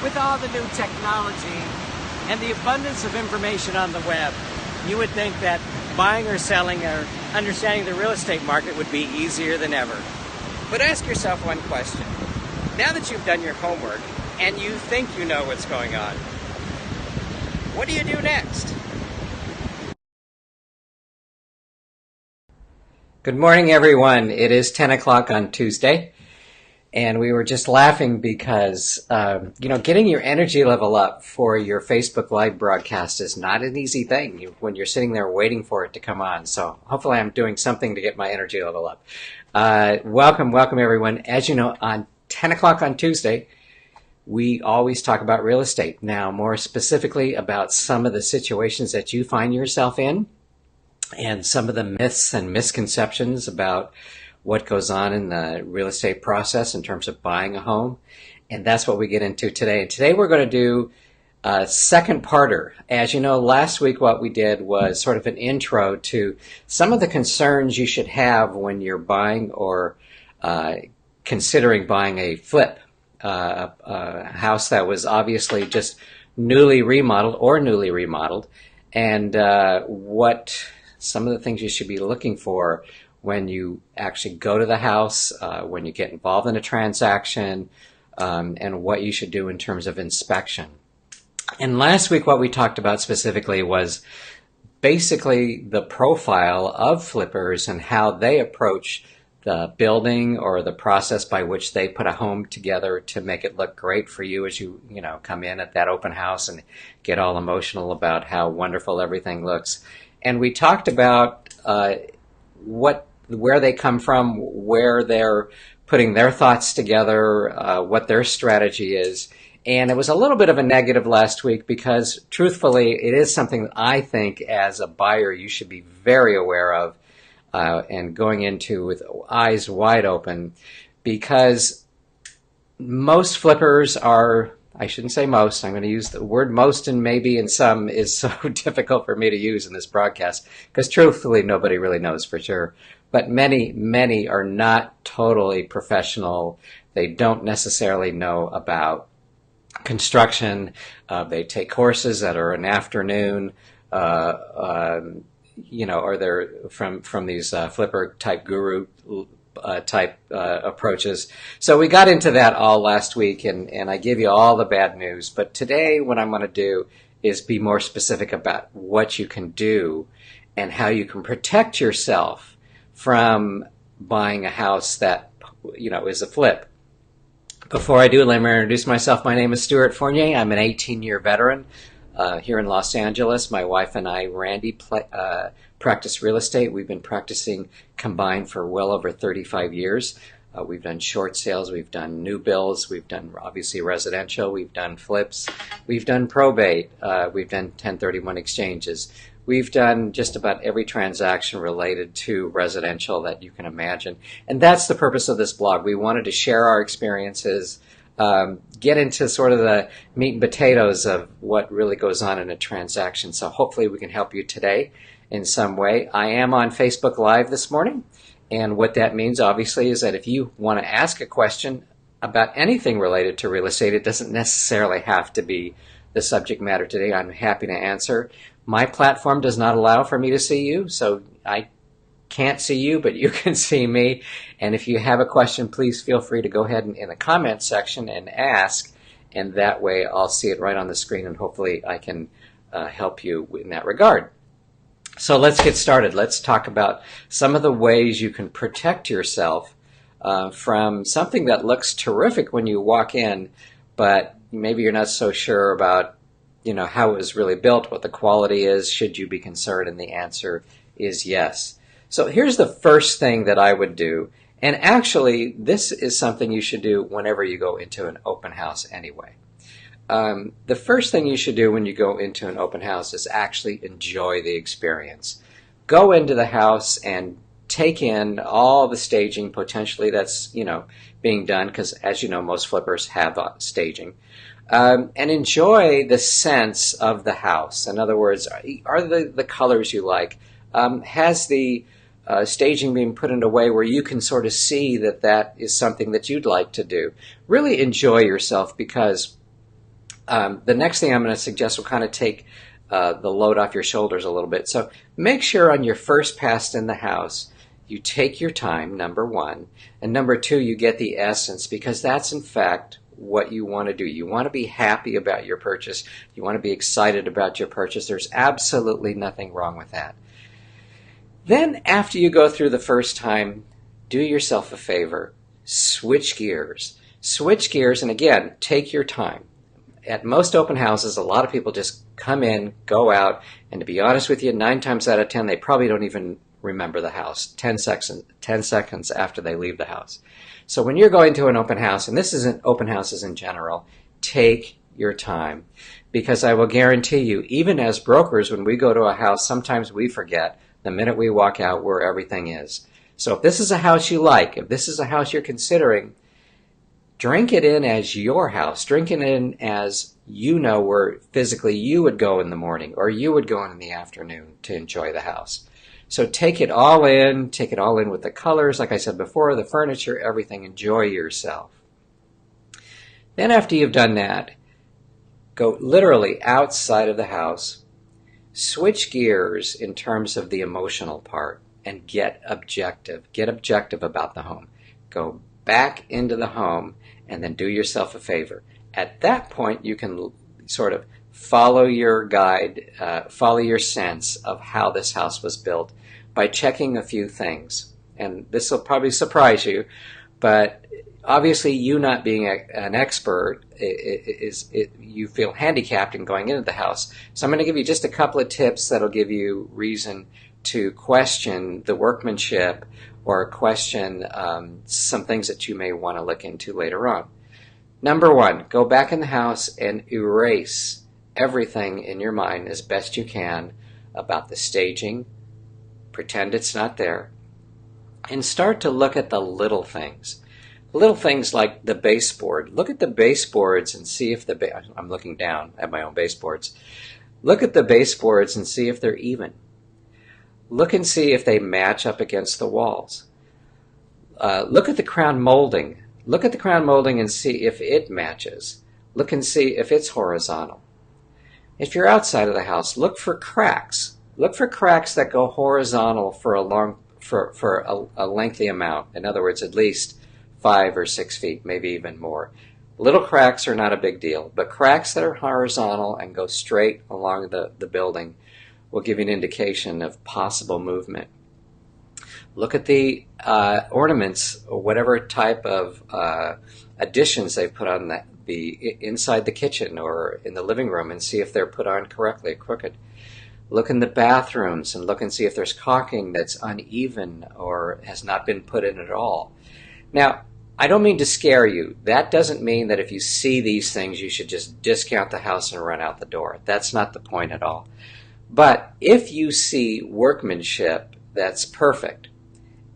With all the new technology and the abundance of information on the web, you would think that buying or selling or understanding the real estate market would be easier than ever. But ask yourself one question. Now that you've done your homework and you think you know what's going on, what do you do next? Good morning, everyone. It is 10 o'clock on Tuesday. And we were just laughing because, getting your energy level up for your Facebook Live broadcast is not an easy thing when you're sitting there waiting for it to come on. So hopefully I'm doing something to get my energy level up. Welcome, everyone. As you know, on 10 o'clock on Tuesday, we always talk about real estate. Now, more specifically about some of the situations that you find yourself in and some of the myths and misconceptions about what goes on in the real estate process in terms of buying a home. And that's what we get into today. And today we're going to do a second parter. As you know, last week what we did was sort of an intro to some of the concerns you should have when you're buying or considering buying a flip, a house that was obviously just newly remodeled, and what some of the things you should be looking for when you actually go to the house, when you get involved in a transaction, and what you should do in terms of inspection. And last week what we talked about specifically was basically the profile of flippers and how they approach the building or the process by which they put a home together to make it look great for you as you come in at that open house and get all emotional about how wonderful everything looks. And we talked about where they come from, where they're putting their thoughts together, what their strategy is. And it was a little bit of a negative last week because, truthfully, it is something that I think as a buyer you should be very aware of and going into with eyes wide open, because most flippers are, I shouldn't say most, I'm going to use the word most and maybe and some is so difficult for me to use in this broadcast because truthfully nobody really knows for sure. But many are not totally professional. They don't necessarily know about construction. They take courses that are an afternoon, or they're from these flipper type guru type approaches. So we got into that all last week, and I gave you all the bad news. But today what I'm going to do is be more specific about what you can do and how you can protect yourself from buying a house that is a flip. Before I do, let me introduce myself. My name is Stewart Fournier. I'm an 18-year veteran here in Los Angeles. My wife and I, Randy, practice real estate. We've been practicing combined for well over 35 years. We've done short sales, we've done new builds, we've done obviously residential, we've done flips, we've done probate, we've done 1031 exchanges. We've done just about every transaction related to residential that you can imagine. And that's the purpose of this blog. We wanted to share our experiences, get into sort of the meat and potatoes of what really goes on in a transaction. So hopefully we can help you today in some way. I am on Facebook Live this morning. And what that means, obviously, is that if you want to ask a question about anything related to real estate, it doesn't necessarily have to be the subject matter today. I'm happy to answer. My platform does not allow for me to see you, so I can't see you, but you can see me. And if you have a question, please feel free to go ahead and in the comment section and ask, and that way I'll see it right on the screen, and hopefully I can help you in that regard. So let's get started. Let's talk about some of the ways you can protect yourself from something that looks terrific when you walk in, but maybe you're not so sure about how it was really built, what the quality is, should you be concerned, and the answer is yes. So here's the first thing that I would do, and actually this is something you should do whenever you go into an open house anyway. The first thing you should do when you go into an open house is actually enjoy the experience. Go into the house and take in all the staging potentially that's being done, because as you know, most flippers have staging. And enjoy the sense of the house. In other words, are the colors you like? Has the staging being put in a way where you can sort of see that is something that you'd like to do? Really enjoy yourself, because The next thing I'm going to suggest will kind of take the load off your shoulders a little bit. So make sure on your first pass in the house, you take your time, number one, and number two, you get the essence, because that's in fact what you want to do. You want to be happy about your purchase. You want to be excited about your purchase. There's absolutely nothing wrong with that. Then after you go through the first time, do yourself a favor. Switch gears. Switch gears, and again, take your time. At most open houses, a lot of people just come in, go out, and to be honest with you, 9 times out of 10, they probably don't even remember the house 10 seconds after they leave the house. So when you're going to an open house, and this isn't open houses in general, take your time. Because I will guarantee you, even as brokers, when we go to a house, sometimes we forget the minute we walk out where everything is. So if this is a house you like, if this is a house you're considering, drink it in as your house. Drink it in as you know where physically you would go in the morning or you would go in the afternoon to enjoy the house. So take it all in with the colors, like I said before, the furniture, everything. Enjoy yourself. Then after you've done that, go literally outside of the house, switch gears in terms of the emotional part, and get objective. Get objective about the home. Go back into the home and then do yourself a favor. At that point, you can sort of follow your guide, follow your sense of how this house was built by checking a few things. And this will probably surprise you, but obviously you not being an expert, you feel handicapped in going into the house. So I'm going to give you just a couple of tips that'll give you reason to question the workmanship or question some things that you may want to look into later on. Number one, go back in the house and erase everything in your mind as best you can about the staging. Pretend it's not there. And start to look at the little things. Little things like the baseboard. Look at the baseboards and see if I'm looking down at my own baseboards. Look at the baseboards and see if they're even. Look and see if they match up against the walls. Look at the crown molding. Look at the crown molding and see if it matches. Look and see if it's horizontal. If you're outside of the house, look for cracks. Look for cracks that go horizontal for a lengthy amount. In other words, at least 5 or 6 feet, maybe even more. Little cracks are not a big deal, but cracks that are horizontal and go straight along the building will give you an indication of possible movement. Look at the ornaments, or whatever type of additions they've put on inside the kitchen or in the living room, and see if they're put on correctly or crooked. Look in the bathrooms and look and see if there's caulking that's uneven or has not been put in at all. Now, I don't mean to scare you. That doesn't mean that if you see these things, you should just discount the house and run out the door. That's not the point at all. But if you see workmanship that's perfect,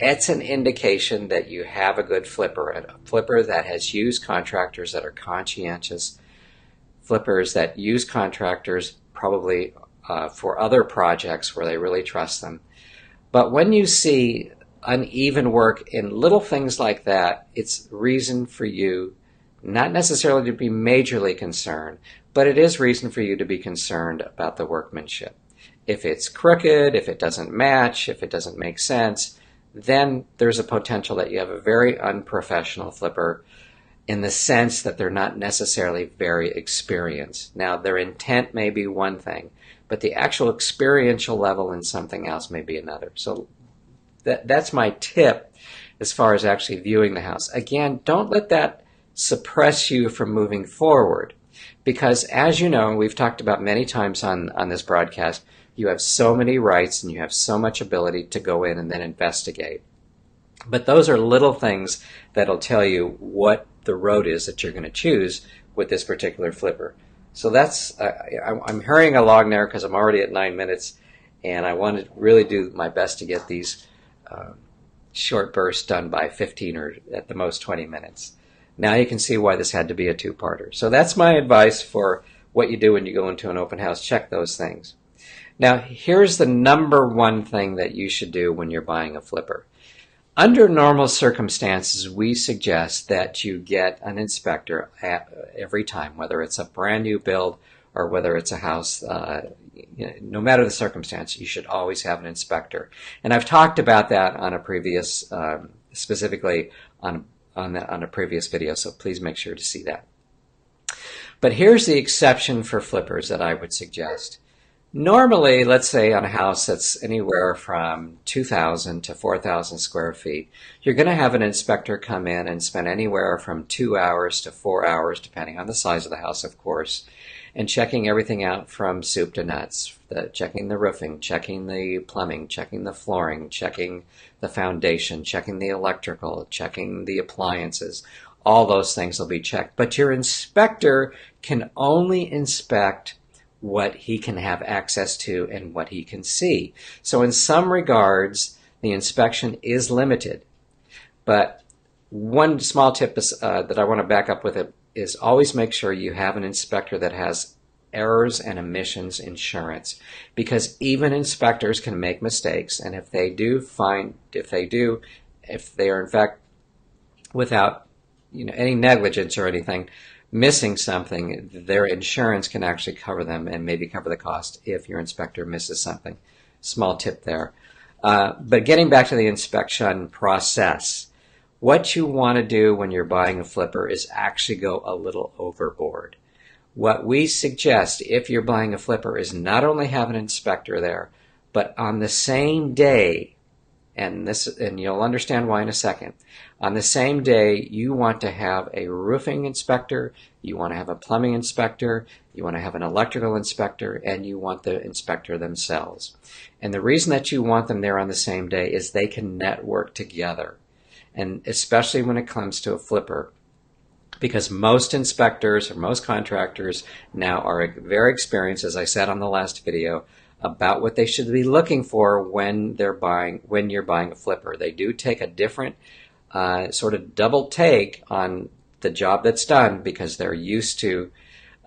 it's an indication that you have a good flipper, a flipper that has used contractors that are conscientious, flippers that use contractors probably for other projects where they really trust them. But when you see uneven work in little things like that, it's reason for you not necessarily to be majorly concerned, but it is reason for you to be concerned about the workmanship. If it's crooked, if it doesn't match, if it doesn't make sense, then there's a potential that you have a very unprofessional flipper in the sense that they're not necessarily very experienced. Now, their intent may be one thing, but the actual experiential level in something else may be another. So that's my tip as far as actually viewing the house. Again, don't let that suppress you from moving forward, because as you know, and we've talked about many times on this broadcast, you have so many rights and you have so much ability to go in and then investigate. But those are little things that'll tell you what the road is that you're going to choose with this particular flipper. So that's, I'm hurrying along there because I'm already at 9 minutes, and I want to really do my best to get these short bursts done by 15 or at the most 20 minutes. Now you can see why this had to be a two-parter. So that's my advice for what you do when you go into an open house. Check those things. Now here's the number one thing that you should do when you're buying a flipper. Under normal circumstances, we suggest that you get an inspector every time, whether it's a brand new build or whether it's a house. No matter the circumstance, you should always have an inspector. And I've talked about that on a previous, specifically on a previous video, so please make sure to see that. But here's the exception for flippers that I would suggest. Normally, let's say on a house that's anywhere from 2,000 to 4,000 square feet, you're going to have an inspector come in and spend anywhere from 2 hours to 4 hours, depending on the size of the house, of course, and checking everything out from soup to nuts, checking the roofing, checking the plumbing, checking the flooring, checking the foundation, checking the electrical, checking the appliances. All those things will be checked. But your inspector can only inspect what he can have access to and what he can see. So in some regards, the inspection is limited. But one small tip that I want to back up with it is always make sure you have an inspector that has errors and omissions insurance, because even inspectors can make mistakes, and if they are in fact without any negligence or anything, missing something, their insurance can actually cover them and maybe cover the cost if your inspector misses something. Small tip there. But getting back to the inspection process, what you want to do when you're buying a flipper is actually go a little overboard. What we suggest if you're buying a flipper is not only have an inspector there, but on the same day, and you'll understand why in a second, on the same day you want to have a roofing inspector, you want to have a plumbing inspector, you want to have an electrical inspector, and you want the inspector themselves. And the reason that you want them there on the same day is they can network together. And especially when it comes to a flipper, because most inspectors or most contractors now are very experienced, as I said on the last video, about what they should be looking for when you're buying a flipper. They do take a different sort of double take on the job that's done, because they're used to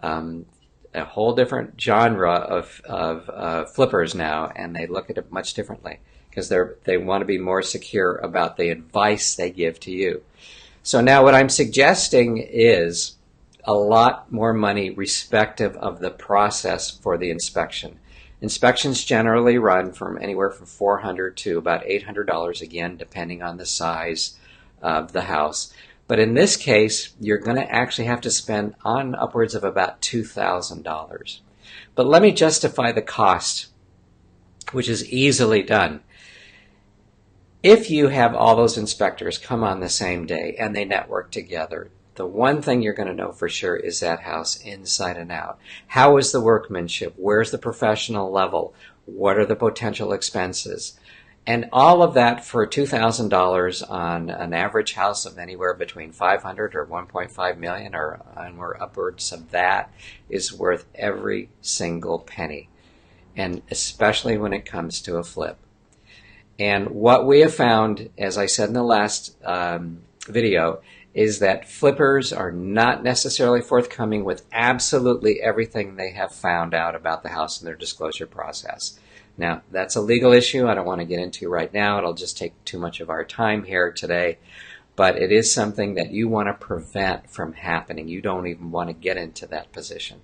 a whole different genre of flippers now, and they look at it much differently because they want to be more secure about the advice they give to you. So now what I'm suggesting is a lot more money respective of the process for the inspection. Inspections generally run from anywhere from $400 to about $800, again, depending on the size of the house. But in this case, you're going to actually have to spend on upwards of about $2,000. But let me justify the cost, which is easily done. If you have all those inspectors come on the same day and they network together, the one thing you're going to know for sure is that house inside and out. How is the workmanship? Where's the professional level? What are the potential expenses? And all of that for $2,000 on an average house of anywhere between $500 or $1.5 million or upwards of that is worth every single penny, and especially when it comes to a flip. And what we have found, as I said in the last video, is that flippers are not necessarily forthcoming with absolutely everything they have found out about the house in their disclosure process. Now, that's a legal issue I don't want to get into right now. It'll just take too much of our time here today. But it is something that you want to prevent from happening. You don't even want to get into that position.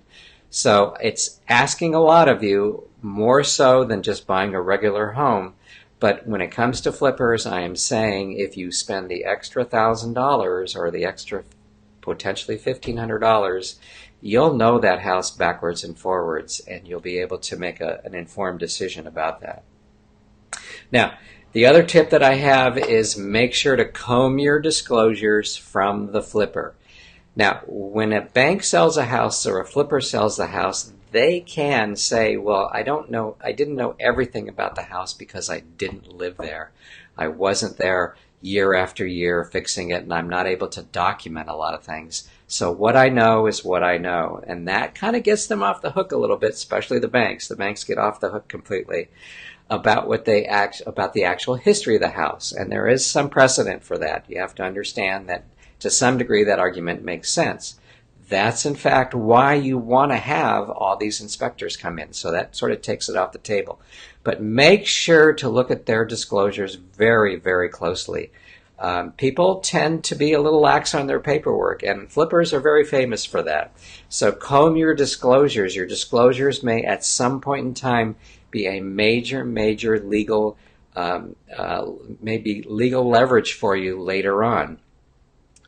So it's asking a lot of you, more so than just buying a regular home. But when it comes to flippers, I am saying if you spend the extra $1,000 or the extra potentially $1,500, you'll know that house backwards and forwards, and you'll be able to make an informed decision about that. Now, the other tip that I have is make sure to comb your disclosures from the flipper. Now, when a bank sells a house or a flipper sells the house, they can say, well, I didn't know everything about the house because I didn't live there. I wasn't there year after year fixing it, and I'm not able to document a lot of things. So what I know is what I know, and that kind of gets them off the hook a little bit, especially the banks. The banks get off the hook completely about about the actual history of the house, and there is some precedent for that. You have to understand that to some degree that argument makes sense. that's in fact why you want to have all these inspectors come in. So that sort of takes it off the table. But make sure to look at their disclosures very, very closely. People tend to be a little lax on their paperwork, and flippers are very famous for that. So comb your disclosures. Your disclosures may at some point in time be a major, major legal, maybe legal leverage for you later on.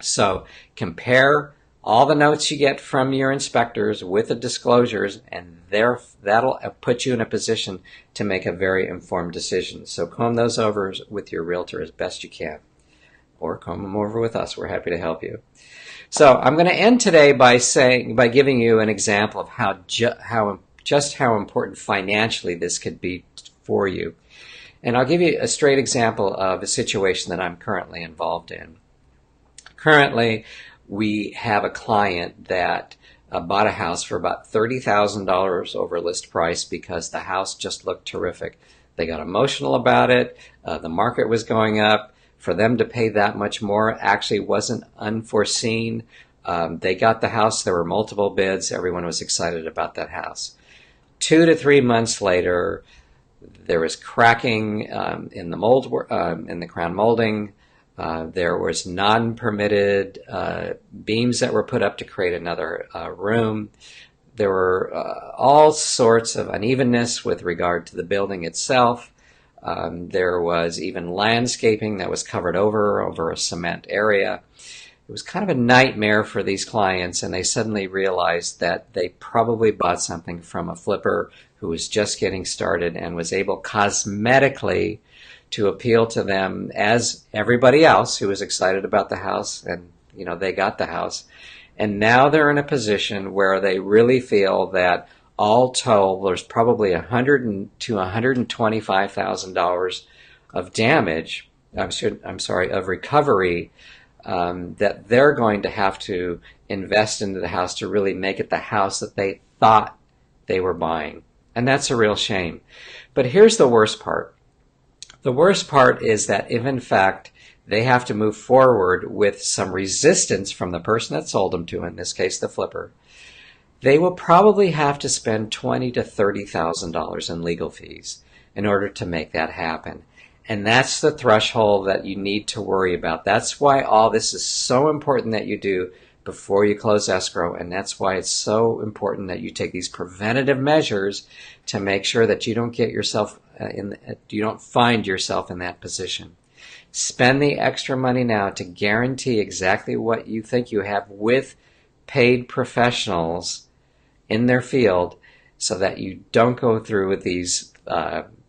So compare all the notes you get from your inspectors with the disclosures, and that'll put you in a position to make a very informed decision. So comb those over with your realtor as best you can, or comb them over with us. We're happy to help you. So I'm going to end today by giving you an example of just how important financially this could be for you. And I'll give you a straight example of a situation that I'm currently involved in. Currently, we have a client that bought a house for about $30,000 over list price because the house just looked terrific. They got emotional about it. The market was going up. For them to pay that much more actually wasn't unforeseen. They got the house. There were multiple bids. Everyone was excited about that house. 2 to 3 months later, there was cracking in the mold, in the crown molding. There was non-permitted beams that were put up to create another room. There were all sorts of unevenness with regard to the building itself. There was even landscaping that was covered over a cement area. It was kind of a nightmare for these clients, and they suddenly realized that they probably bought something from a flipper who was just getting started and was able cosmetically to appeal to them as everybody else who was excited about the house, and they got the house. And now they're in a position where they really feel that all told, there's probably $100,000 to $125,000 of damage. Of recovery that they're going to have to invest into the house to really make it the house that they thought they were buying. And that's a real shame. But here's the worst part. The worst part is that if in fact they have to move forward with some resistance from the person that sold them to, in this case the flipper, they will probably have to spend $20,000 to $30,000 in legal fees in order to make that happen. And that's the threshold that you need to worry about. That's why all this is so important that you do before you close escrow, and that's why it's so important that you take these preventative measures to make sure that you don't get yourself you don't find yourself in that position. Spend the extra money now to guarantee exactly what you think you have with paid professionals in their field, so that you don't go through with these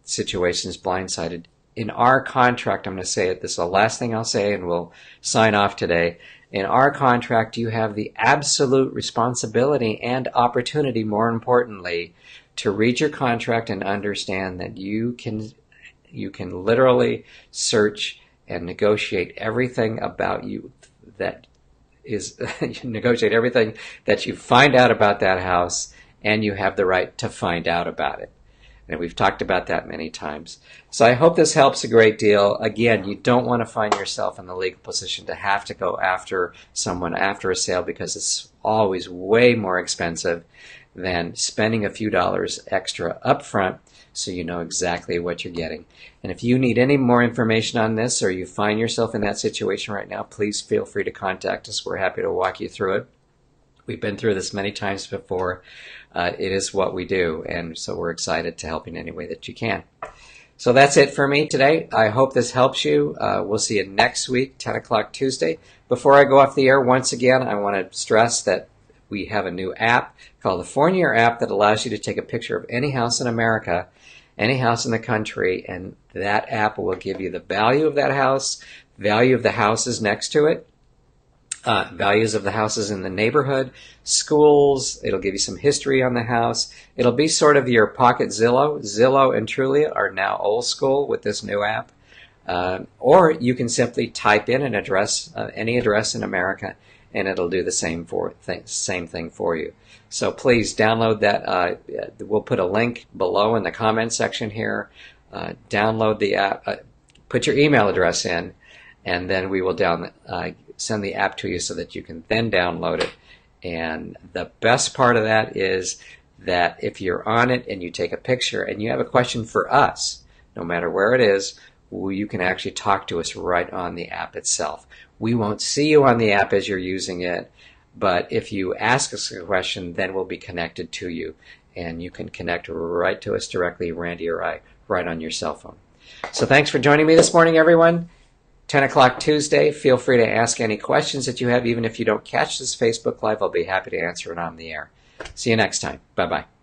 situations blindsided. In our contract, I'm going to say it, this is the last thing I'll say, and we'll sign off today. In our contract, you have the absolute responsibility and opportunity, more importantly, to read your contract and understand that you can literally search and negotiate everything about you that is negotiate everything that you find out about that house, and you have the right to find out about it. And we've talked about that many times. So I hope this helps a great deal. Again, you don't want to find yourself in the legal position to have to go after someone after a sale, because it's always way more expensive than spending a few dollars extra up front so you know exactly what you're getting. And if you need any more information on this, or you find yourself in that situation right now, please feel free to contact us. We're happy to walk you through it. We've been through this many times before. It is what we do, and so we're excited to help in any way that you can. So that's it for me today. I hope this helps you. We'll see you next week, 10 o'clock Tuesday. Before I go off the air, once again, I want to stress that we have a new app called the Fournier app that allows you to take a picture of any house in America, any house in the country, and that app will give you the value of that house, value of the houses next to it, values of the houses in the neighborhood, schools. It'll give you some history on the house. It'll be sort of your pocket Zillow. Zillow and Trulia are now old school with this new app. Or you can simply type in an address, any address in America, and it'll do the same thing for you. So please download that. We'll put a link below in the comment section here. Download the app. Put your email address in, and then we will send the app to you so that you can then download it And the best part of that is that if you're on it and you take a picture and you have a question for us, no matter where it is, you can actually talk to us right on the app itself. We won't see you on the app as you're using it, but if you ask us a question, then we'll be connected to you, and you can connect right to us directly, Randy or I, right on your cell phone. So thanks for joining me this morning, everyone. 10 o'clock Tuesday. Feel free to ask any questions that you have. Even if you don't catch this Facebook Live, I'll be happy to answer it on the air. See you next time. Bye-bye.